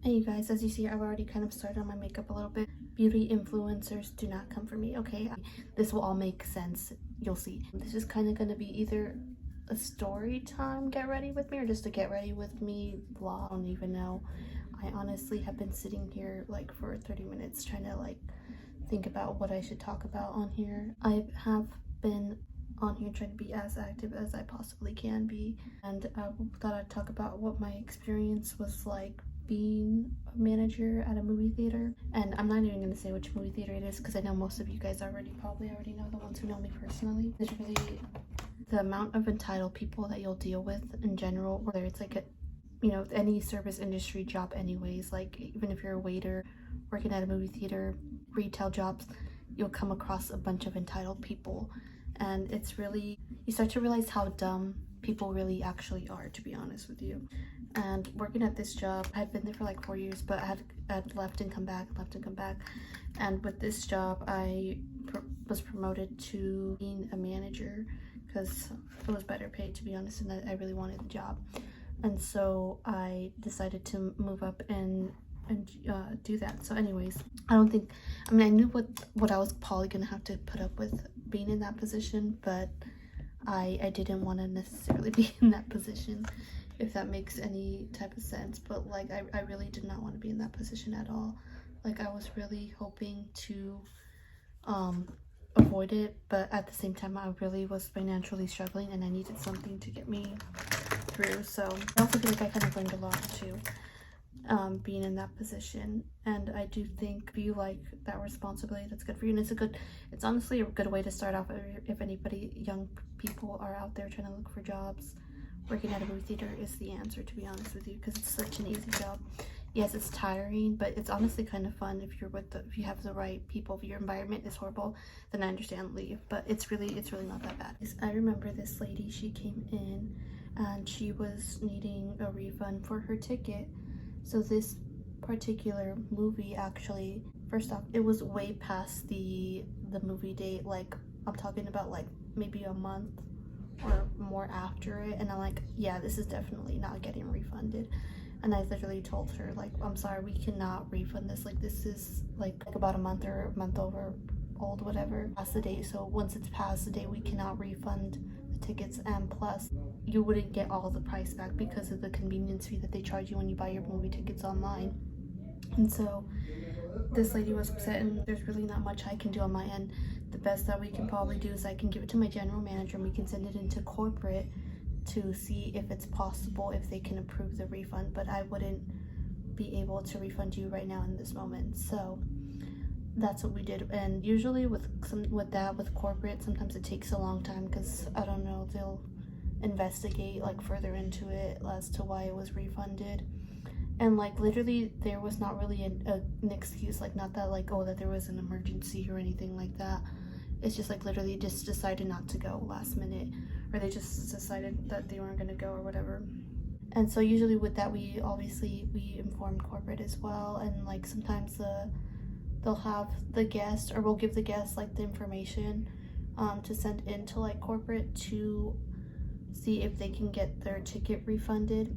Hey you guys, as you see, I've already kind of started on my makeup a little bit. Beauty influencers do not come for me, okay? This will all make sense, you'll see. This is kind of going to be either a story time get ready with me or just a get ready with me vlog. I don't even know. I honestly have been sitting here like for 30 minutes trying to like think about what I should talk about on here. I have been on here trying to be as active as I possibly can be, and I thought I'd talk about what my experience was like being a manager at a movie theater. And I'm not even going to say which movie theater it is because I know most of you guys probably already know, the ones who know me personally. It's really the amount of entitled people that you'll deal with in general, whether it's like any service industry job anyways, like even if you're a waiter working at a movie theater, retail jobs, you'll come across a bunch of entitled people. And it's really, you start to realize how dumb people really actually are, to be honest with you. And working at this job, I had been there for like 4 years, but I had left and come back. And with this job, I was promoted to being a manager because it was better paid, to be honest, and I really wanted the job. And so I decided to move up and do that. So anyways, I knew what I was probably gonna have to put up with being in that position, but I didn't want to necessarily be in that position, if that makes any type of sense. But like I really did not want to be in that position at all. Like I was really hoping to avoid it, but at the same time I really was financially struggling and I needed something to get me through. So I also feel like I kind of learned a lot too, being in that position. And I do think if you like that responsibility, that's good for you. And it's honestly a good way to start off if anybody, young people are out there trying to look for jobs. Working at a movie theater is the answer, to be honest with you, because it's such an easy job. Yes, it's tiring, but it's honestly kind of fun if you have the right people. If your environment is horrible, then I understand, leave. But it's really not that bad. I remember this lady, she came in and she was needing a refund for her ticket. So this particular movie, actually, first off, it was way past the movie date. Like I'm talking about like maybe a month or more after it, and I'm like, yeah, this is definitely not getting refunded. And I literally told her, like, I'm sorry, we cannot refund this. Like this is like about a month or a month over old, whatever, past the date. So once it's past the date, we cannot refund the tickets, and plus you wouldn't get all the price back because of the convenience fee that they charge you when you buy your movie tickets online. And so this lady was upset, and there's really not much I can do on my end. The best that we can probably do is I can give it to my general manager and we can send it into corporate to see if it's possible, if they can approve the refund. But I wouldn't be able to refund you right now in this moment. So that's what we did. And usually with corporate, sometimes it takes a long time because I don't know, they'll investigate like further into it as to why it was refunded. And like literally there was not really an excuse, like not that like, oh, that there was an emergency or anything like that. It's just like literally just decided not to go last minute, or they just decided that they weren't going to go or whatever. And so usually with that, we inform corporate as well. And like sometimes they'll have the guest, or we'll give the guest like the information to send into like corporate to see if they can get their ticket refunded.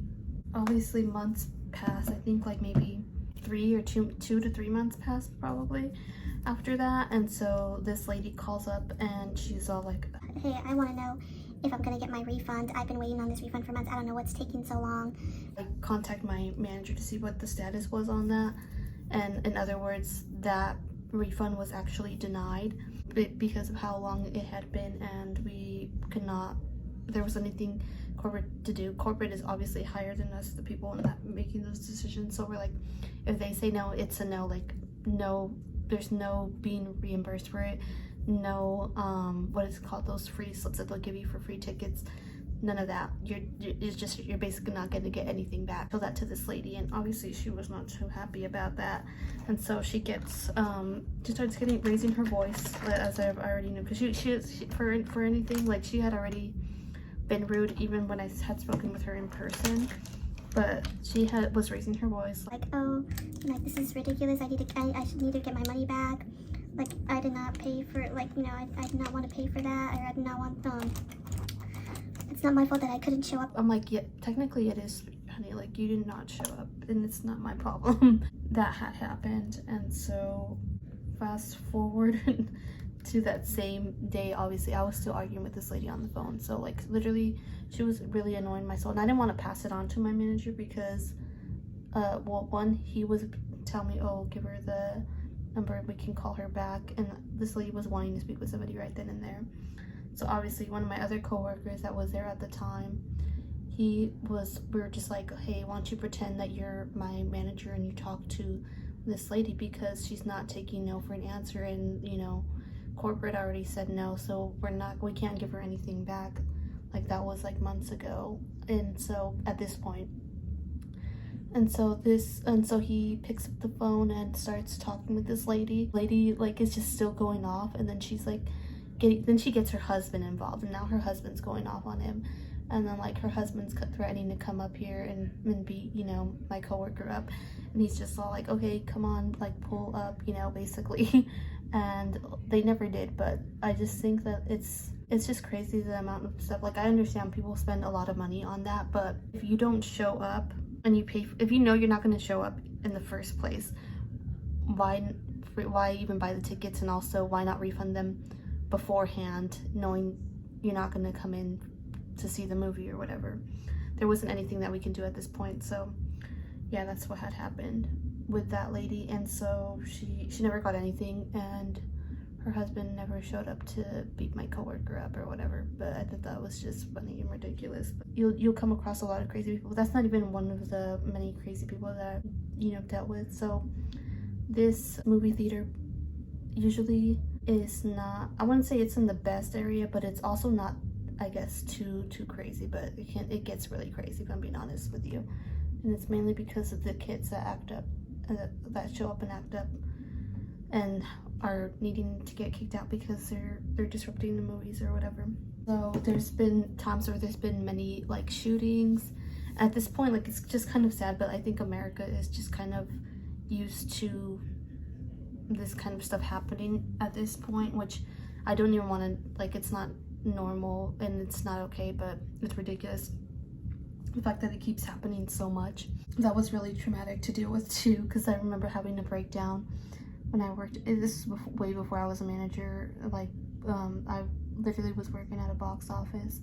Obviously months pass, I think like maybe 2 to 3 months passed probably after that. And so this lady calls up and she's all like, hey, I want to know if I'm gonna get my refund. I've been waiting on this refund for months. I don't know what's taking so long. I contact my manager to see what the status was on that, and in other words, that refund was actually denied because of how long it had been, and we could not, there was anything corporate to do. Corporate is obviously higher than us, the people in that making those decisions. So we're like, if they say no, it's a no. Like no, there's no being reimbursed for it. No, what is it called, those free slips that they'll give you for free tickets, none of that. You're basically not going to get anything back. Tell that to this lady, and obviously she was not too happy about that. And so she gets she starts raising her voice, as I already knew, because she for anything, like she had already been rude even when I had spoken with her in person, but she was raising her voice like, oh, like this is ridiculous. I should need to get my money back. Like I did not pay for, like, you know, I did not want to pay for that, or I did not want it's not my fault that I couldn't show up. I'm like, yeah, technically it is honey, like, you did not show up and it's not my problem. That had happened. And so fast forward to that same day, obviously I was still arguing with this lady on the phone. So like literally she was really annoying my soul, and I didn't want to pass it on to my manager because well, one, he was telling me, oh, give her the number, we can call her back, and this lady was wanting to speak with somebody right then and there. So obviously one of my other coworkers that was there at the time, we were just like, hey, why don't you pretend that you're my manager and you talk to this lady, because she's not taking no for an answer, and you know, corporate already said no, so we can't give her anything back. Like, that was like months ago. And so at this point, and so he picks up the phone and starts talking with this lady like is just still going off, and then she's like then she gets her husband involved, and now her husband's going off on him. And then like her husband's threatening to come up here and beat, you know, my coworker up, and he's just all like, okay, come on, like pull up, you know, basically. And they never did. But I just think that it's just crazy the amount of stuff. Like, I understand people spend a lot of money on that, but if you don't show up and you pay if you know you're not going to show up in the first place, why even buy the tickets? And also, why not refund them beforehand, knowing you're not going to come in to see the movie or whatever? There wasn't anything that we can do at this point. So yeah, that's what had happened with that lady. And so she never got anything, and her husband never showed up to beat my coworker up or whatever. But I thought that was just funny and ridiculous. But you'll come across a lot of crazy people. That's not even one of the many crazy people that, you know, dealt with. So this movie theater usually is not, I wouldn't say it's in the best area, but it's also not, I guess, too crazy. But it gets really crazy, if I'm being honest with you. And it's mainly because of the kids that act up, that show up and act up and are needing to get kicked out because they're disrupting the movies or whatever. So there's been times where there's been many like shootings. At this point, like, it's just kind of sad, but I think America is just kind of used to this kind of stuff happening at this point, which I don't even want to, like, it's not normal and it's not okay, but it's ridiculous. The fact that it keeps happening so much. That was really traumatic to deal with too, because I remember having a breakdown when I worked, this was way before I was a manager. Like, I literally was working at a box office,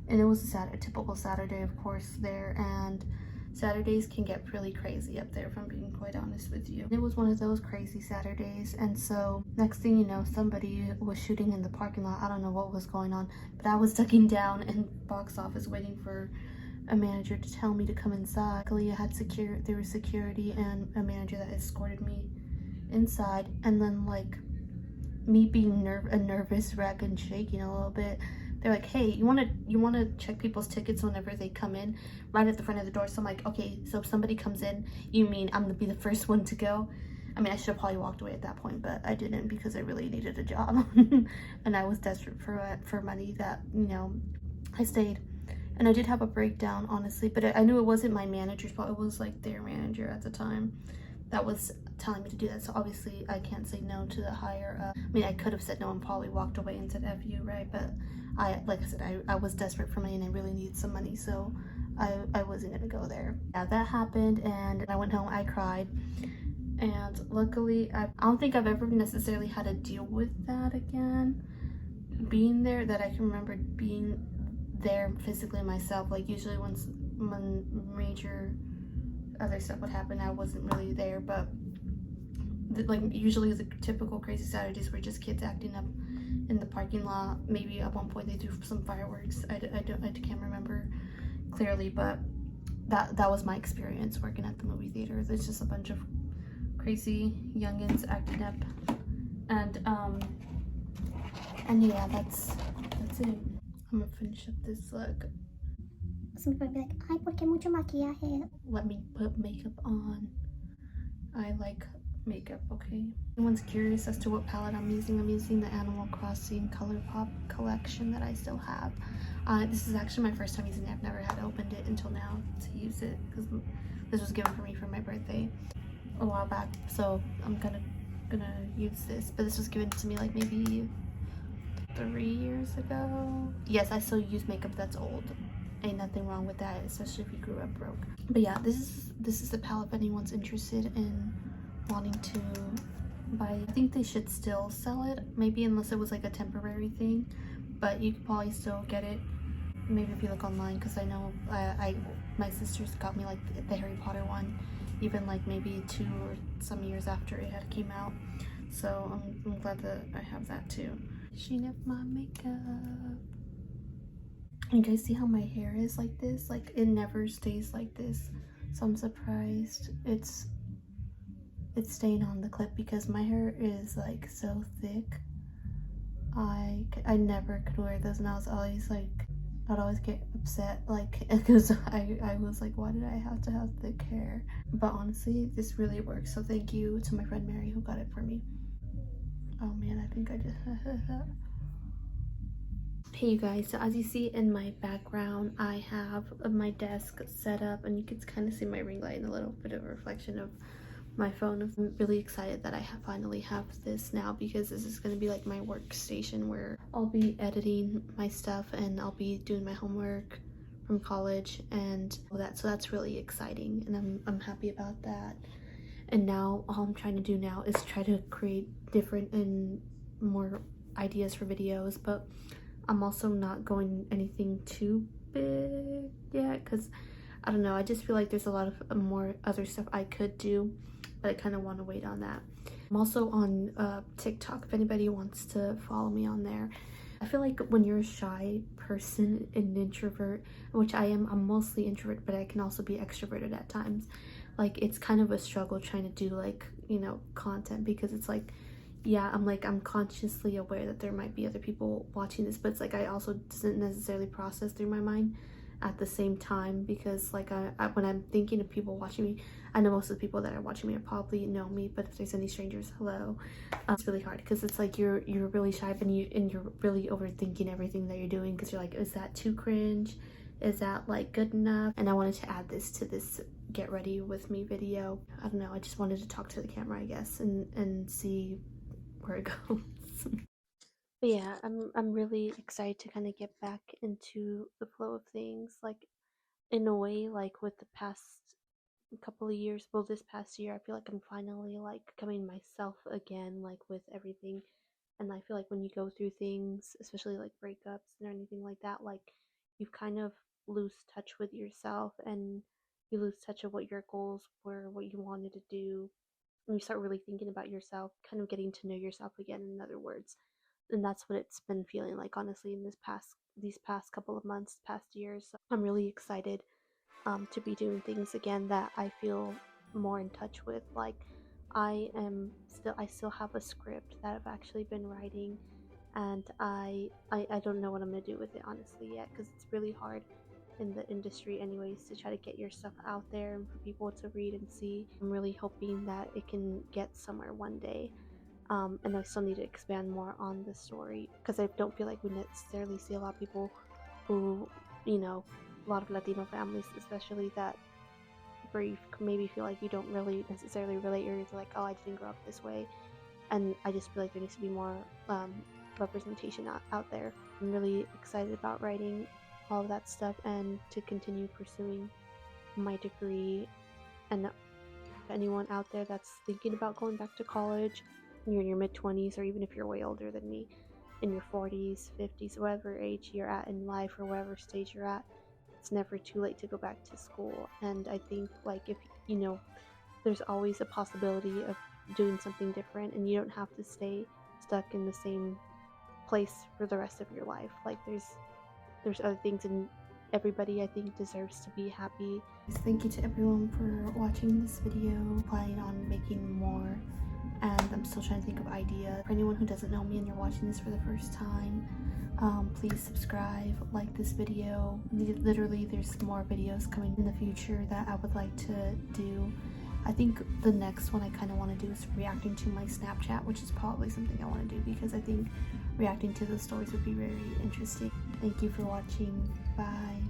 and it was a typical Saturday, of course, there, and Saturdays can get really crazy up there, if I'm being quite honest with you. It was one of those crazy Saturdays, and so next thing you know, somebody was shooting in the parking lot. I don't know what was going on, but I was ducking down in box office waiting for a manager to tell me to come inside. Luckily, I had there was security and a manager that escorted me inside. And then, like, me being a nervous wreck and shaking a little bit, they're like, hey, you want to check people's tickets whenever they come in, right at the front of the door. So I'm like, okay, so if somebody comes in, you mean I'm gonna be the first one to go? I mean, I should have probably walked away at that point, but I didn't, because I really needed a job. And I was desperate for money. That, you know, I stayed. And I did have a breakdown, honestly, but I knew it wasn't my manager's fault. It was like their manager at the time that was telling me to do that. So obviously I can't say no to the higher I mean, I could have said no and probably walked away and said F you, right? But like I said, I was desperate for money and I really needed some money, so I wasn't gonna go there. Yeah, that happened, and I went home, I cried. And luckily, I don't think I've ever necessarily had to deal with that again. Being there, that I can remember being there physically myself. Like, usually when major other stuff would happen, I wasn't really there. But like, usually the typical crazy Saturdays were just kids acting up in the parking lot. Maybe at one point they threw some fireworks. I can't remember clearly, but that was my experience working at the movie theater. There's just a bunch of crazy youngins acting up, and yeah, that's it. I'm gonna finish up this look. Some people be like, ay, ¿por qué mucho maquillaje? Let me put makeup on. I like makeup, okay? If anyone's curious as to what palette I'm using the Animal Crossing ColourPop collection that I still have. This is actually my first time using it. I've never had opened it until now to use it, because this was given for me for my birthday a while back. So I'm gonna use this, but this was given to me like maybe 3 years ago. Yes, I still use makeup that's old. ain't nothing wrong with that, especially if you grew up broke. But yeah, this is the palette if anyone's interested in wanting to buy. I think they should still sell it, maybe, unless it was like a temporary thing, but you could probably still get it maybe if you look online, because I know my sisters got me like the Harry Potter one, even like maybe 2 or some years after it had came out. So I'm glad that I have that too. Sheen of my makeup. You guys see how my hair is like this? Like it never stays like this, so I'm surprised it's staying on the clip, because my hair is like so thick. I never could wear those, and I was always like, I'd always get upset, like, because I was like, why did I have to have thick hair? But honestly, this really works, so thank you to my friend Mary who got it for me. Oh man, I think I just Hey you guys, so as you see in my background, I have my desk set up, and you can kind of see my ring light and a little bit of a reflection of my phone. I'm really excited that I finally have this now, because this is going to be like my workstation where I'll be editing my stuff and I'll be doing my homework from college and all that. So that's really exciting, and I'm happy about that. And now all I'm trying to do now is try to create different and more ideas for videos, but I'm also not going anything too big yet, because I don't know, I just feel like there's a lot of more other stuff I could do, but I kind of want to wait on that. I'm also on TikTok if anybody wants to follow me on there. I feel like when you're a shy person, an introvert, which I am, I'm mostly introvert, but I can also be extroverted at times. Like it's kind of a struggle trying to do like, you know, content, because it's like, yeah, I'm consciously aware that there might be other people watching this, but it's like I also doesn't necessarily process through my mind at the same time, because like when I'm thinking of people watching me, I know most of the people that are watching me are probably know me, but if there's any strangers, hello. It's really hard, because it's like you're really shy, and you're really overthinking everything that you're doing, because you're like, is that too cringe? Is that like good enough? And I wanted to add this to this get ready with me video. I don't know, I just wanted to talk to the camera, I guess, and see where it goes. But yeah, I'm really excited to kind of get back into the flow of things, like in a way, like with the past couple of years, well, this past year, I feel like I'm finally like becoming myself again, like with everything. And I feel like when you go through things, especially like breakups or anything like that, like you kind of lose touch with yourself, and you lose touch of what your goals were, what you wanted to do, and you start really thinking about yourself, kind of getting to know yourself again, in other words. And that's what it's been feeling like, honestly, in these past couple of months, past years. So I'm really excited to be doing things again that I feel more in touch with. Like I still have a script that I've actually been writing, and I don't know what I'm gonna do with it honestly yet, because it's really hard in the industry anyways to try to get your stuff out there and for people to read and see. I'm really hoping that it can get somewhere one day. And I still need to expand more on the story, because I don't feel like we necessarily see a lot of people who, you know, a lot of Latino families especially, that where you maybe feel like you don't really necessarily relate, or you're like, oh, I didn't grow up this way. And I just feel like there needs to be more representation out there. I'm really excited about writing all of that stuff and to continue pursuing my degree. And anyone out there that's thinking about going back to college, you're in your mid-20s, or even if you're way older than me, in your 40s, 50s, whatever age you're at in life or whatever stage you're at, it's never too late to go back to school. And I think, like, if you know, there's always a possibility of doing something different, and you don't have to stay stuck in the same place for the rest of your life. Like there's other things, and everybody, I think, deserves to be happy. Thank you to everyone for watching this video. Planning on making more, and I'm still trying to think of ideas. For anyone who doesn't know me and you're watching this for the first time, please subscribe, like this video. Literally, there's more videos coming in the future that I would like to do. I think the next one I kind of want to do is reacting to my Snapchat, which is probably something I want to do, because I think reacting to the stories would be very interesting. Thank you for watching. Bye.